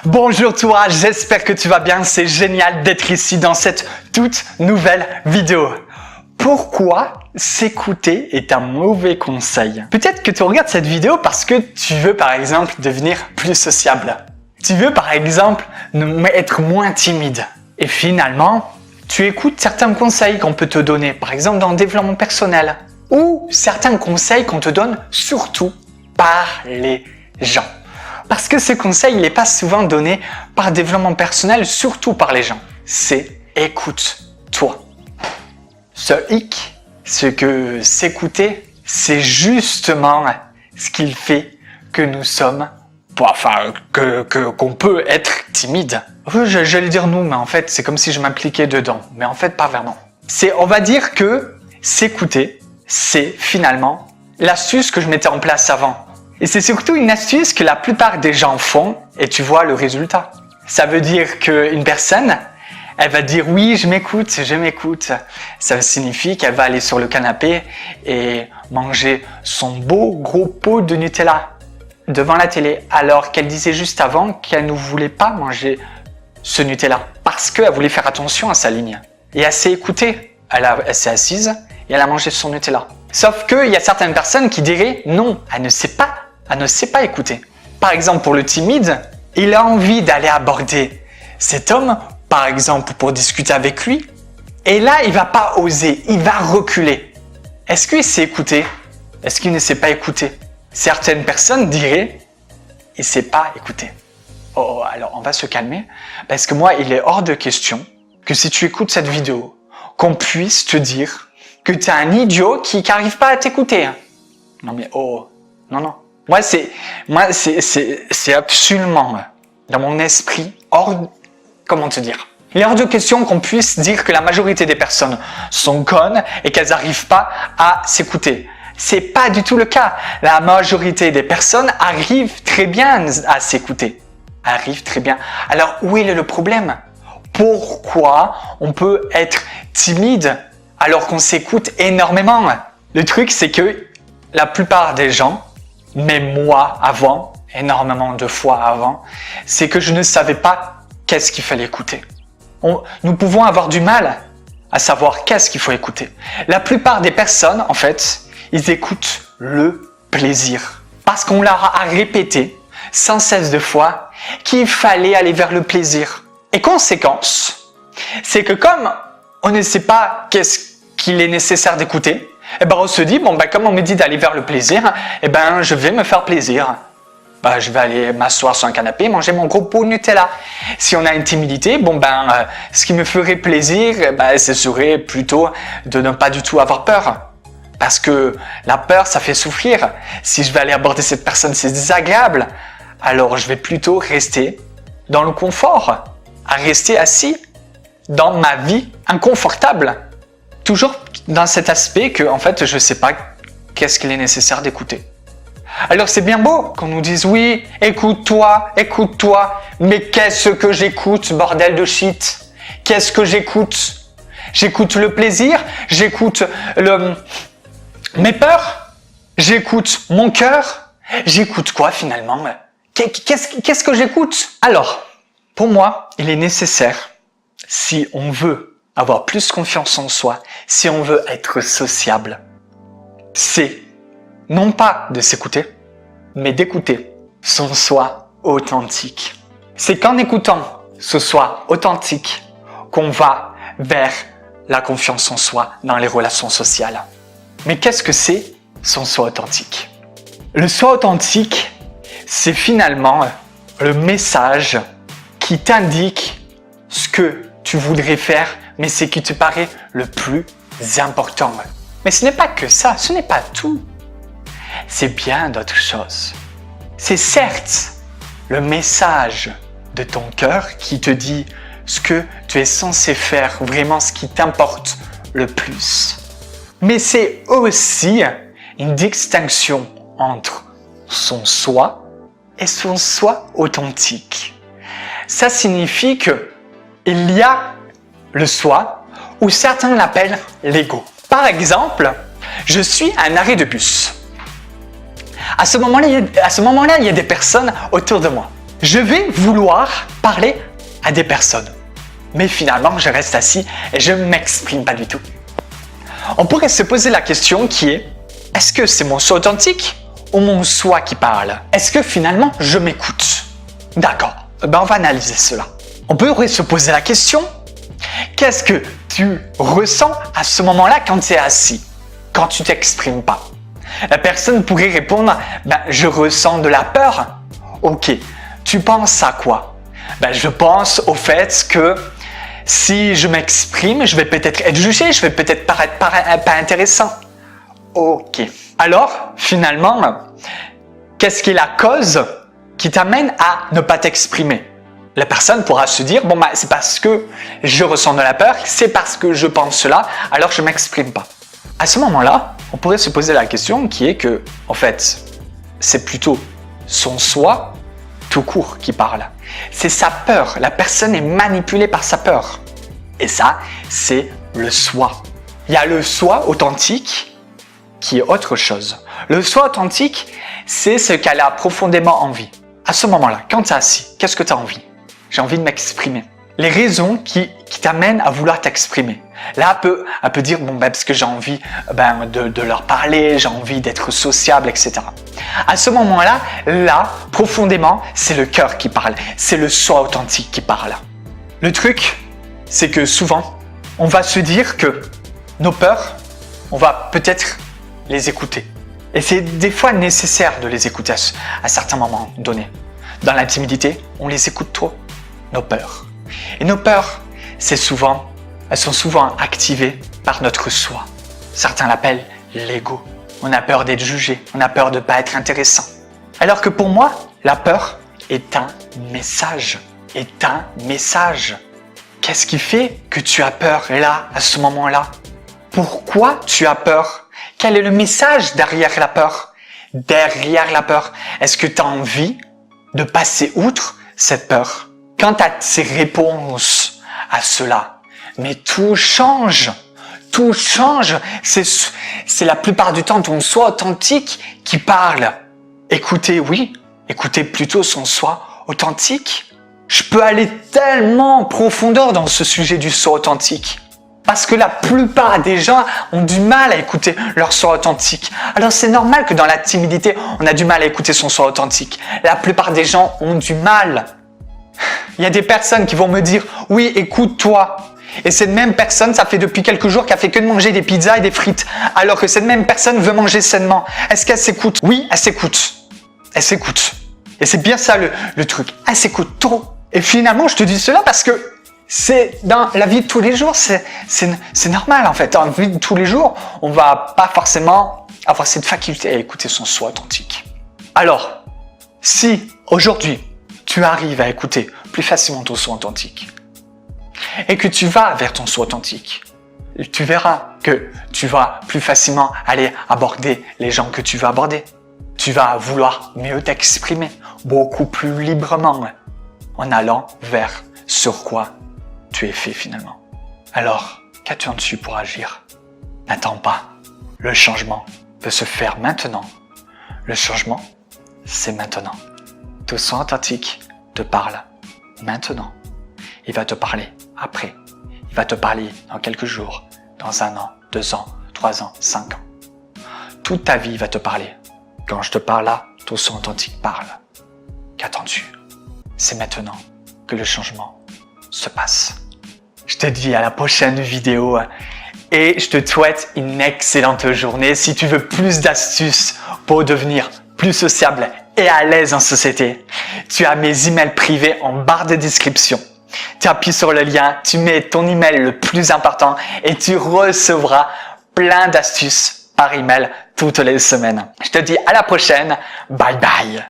Bonjour toi, j'espère que tu vas bien, c'est génial d'être ici dans cette toute nouvelle vidéo. Pourquoi s'écouter est un mauvais conseil? Peut-être que tu regardes cette vidéo parce que tu veux par exemple devenir plus sociable. Tu veux par exemple être moins timide. Et finalement, tu écoutes certains conseils qu'on peut te donner, par exemple dans le développement personnel. Ou certains conseils qu'on te donne surtout par les gens. Parce que ce conseil, il n'est pas souvent donné par développement personnel, surtout par les gens. C'est écoute-toi. Ce hic, ce que s'écouter, c'est justement ce qui fait que nous sommes, qu'on peut être timide. J'allais dire nous, mais en fait, c'est comme si je m'impliquais dedans. Mais en fait, pas vraiment. On va dire que s'écouter, c'est finalement l'astuce que je mettais en place avant. Et c'est surtout une astuce que la plupart des gens font et tu vois le résultat. Ça veut dire qu'une personne, elle va dire oui, je m'écoute. Ça signifie qu'elle va aller sur le canapé et manger son beau gros pot de Nutella devant la télé. Alors qu'elle disait juste avant qu'elle ne voulait pas manger ce Nutella parce qu'elle voulait faire attention à sa ligne. Et elle s'est écoutée. Elle s'est assise et elle a mangé son Nutella. Sauf qu'il y a certaines personnes qui diraient non, elle ne sait pas écouter. Par exemple, pour le timide, il a envie d'aller aborder cet homme, par exemple, pour discuter avec lui. Et là, il va pas oser, il va reculer. Est-ce qu'il sait écouter? Est-ce qu'il ne sait pas écouter? Certaines personnes diraient, il ne sait pas écouter. Oh, alors on va se calmer, parce que moi, il est hors de question que si tu écoutes cette vidéo, qu'on puisse te dire que tu es un idiot qui n'arrive pas à t'écouter. Non mais non. Moi, c'est absolument dans mon esprit comment te dire? Il est hors de question qu'on puisse dire que la majorité des personnes sont connes et qu'elles n'arrivent pas à s'écouter. C'est pas du tout le cas. La majorité des personnes arrivent très bien à s'écouter. Arrivent très bien. Alors, où est le problème? Pourquoi on peut être timide alors qu'on s'écoute énormément? Le truc, c'est que la plupart des gens, même moi avant, énormément de fois avant, c'est que je ne savais pas qu'est-ce qu'il fallait écouter. Nous pouvons avoir du mal à savoir qu'est-ce qu'il faut écouter. La plupart des personnes, en fait, ils écoutent le plaisir. Parce qu'on leur a répété sans cesse de fois qu'il fallait aller vers le plaisir. Et conséquence, c'est que comme on ne sait pas qu'est-ce qu'il est nécessaire d'écouter, on se dit, comme on me dit d'aller vers le plaisir, je vais me faire plaisir. Je vais aller m'asseoir sur un canapé et manger mon gros pot de Nutella. Si on a une timidité, ce qui me ferait plaisir, ce serait plutôt de ne pas du tout avoir peur. Parce que la peur, ça fait souffrir. Si je vais aller aborder cette personne, c'est désagréable. Alors je vais plutôt rester dans le confort, à rester assis dans ma vie inconfortable. Toujours dans cet aspect que, en fait, je ne sais pas qu'est-ce qu'il est nécessaire d'écouter. Alors c'est bien beau qu'on nous dise oui, écoute-toi, mais qu'est-ce que j'écoute, bordel de shit? Qu'est-ce que j'écoute? J'écoute le plaisir, j'écoute mes peurs, j'écoute mon cœur, j'écoute quoi finalement? Qu'est-ce que j'écoute? Alors, pour moi, il est nécessaire, si on veut avoir plus confiance en soi, si on veut être sociable, c'est non pas de s'écouter, mais d'écouter son soi authentique. C'est qu'en écoutant ce soi authentique qu'on va vers la confiance en soi dans les relations sociales. Mais qu'est-ce que c'est son soi authentique? Le soi authentique, c'est finalement le message qui t'indique ce que tu voudrais faire, mais ce qui te paraît le plus important. Mais ce n'est pas que ça, ce n'est pas tout. C'est bien d'autres choses. C'est certes le message de ton cœur qui te dit ce que tu es censé faire, vraiment ce qui t'importe le plus. Mais c'est aussi une distinction entre son soi et son soi authentique. Ça signifie que il y a le soi, ou certains l'appellent l'ego. Par exemple, je suis à un arrêt de bus. À ce moment-là, il y a des personnes autour de moi. Je vais vouloir parler à des personnes. Mais finalement, je reste assis et je ne m'exprime pas du tout. On pourrait se poser la question qui est, est-ce que c'est mon soi authentique ou mon soi qui parle? Est-ce que finalement, je m'écoute? D'accord, on va analyser cela. On pourrait se poser la question, qu'est-ce que tu ressens à ce moment-là quand tu es assis, quand tu t'exprimes pas? La personne pourrait répondre, je ressens de la peur. Ok, tu penses à quoi? Je pense au fait que si je m'exprime, je vais peut-être être jugé, je vais peut-être paraître pas intéressant. Ok. Alors, finalement, qu'est-ce qui est la cause qui t'amène à ne pas t'exprimer? La personne pourra se dire, c'est parce que je ressens de la peur, c'est parce que je pense cela, alors je ne m'exprime pas. À ce moment-là, on pourrait se poser la question qui est que, en fait, c'est plutôt son soi tout court qui parle. C'est sa peur. La personne est manipulée par sa peur. Et ça, c'est le soi. Il y a le soi authentique qui est autre chose. Le soi authentique, c'est ce qu'elle a profondément envie. À ce moment-là, quand tu es assis, qu'est-ce que tu as envie? J'ai envie de m'exprimer. Les raisons qui t'amènent à vouloir t'exprimer. Là, elle peut dire, parce que j'ai envie de leur parler, j'ai envie d'être sociable, etc. À ce moment-là, profondément, c'est le cœur qui parle. C'est le soi authentique qui parle. Le truc, c'est que souvent, on va se dire que nos peurs, on va peut-être les écouter. Et c'est des fois nécessaire de les écouter à certains moments donnés. Dans l'intimité, on les écoute trop, nos peurs. Et nos peurs, elles sont souvent activées par notre soi. Certains l'appellent l'ego. On a peur d'être jugé, on a peur de ne pas être intéressant. Alors que pour moi, la peur est un message. Qu'est-ce qui fait que tu as peur là, à ce moment-là? Pourquoi tu as peur? Quel est le message derrière la peur? Est-ce que tu as envie de passer outre cette peur? Quand tu as ces réponses à cela, mais tout change. C'est la plupart du temps ton soi authentique qui parle. Écoutez plutôt son soi authentique. Je peux aller tellement en profondeur dans ce sujet du soi authentique. Parce que la plupart des gens ont du mal à écouter leur soi authentique. Alors c'est normal que dans la timidité, on a du mal à écouter son soi authentique. La plupart des gens ont du mal. Il y a des personnes qui vont me dire « Oui, écoute-toi ». Et cette même personne, ça fait depuis quelques jours qu'elle fait que de manger des pizzas et des frites. Alors que cette même personne veut manger sainement. Est-ce qu'elle s'écoute? Oui, elle s'écoute. Et c'est bien ça le truc. Elle s'écoute trop. Et finalement, je te dis cela parce que c'est dans la vie de tous les jours, c'est normal en fait. Dans la vie de tous les jours, on va pas forcément avoir cette faculté à écouter son soi authentique. Alors, si aujourd'hui, tu arrives à écouter plus facilement ton soi authentique et que tu vas vers ton soi authentique, tu verras que tu vas plus facilement aller aborder les gens que tu veux aborder. Tu vas vouloir mieux t'exprimer, beaucoup plus librement, en allant vers sur quoi tu es fait finalement. Alors, qu'attends-tu pour agir? N'attends pas. Le changement peut se faire maintenant. Le changement, c'est maintenant. Ton soi authentique te parle maintenant. Il va te parler après. Il va te parler dans quelques jours, dans 1 an, 2 ans, 3 ans, 5 ans. Toute ta vie va te parler. Quand je te parle là, ton soi authentique parle. Qu'attends-tu? C'est maintenant que le changement se passe. Je te dis à la prochaine vidéo et je te souhaite une excellente journée. Si tu veux plus d'astuces pour devenir plus sociable et à l'aise en société, tu as mes emails privés en barre de description. Tu appuies sur le lien, tu mets ton email le plus important et tu recevras plein d'astuces par email toutes les semaines. Je te dis à la prochaine. Bye bye.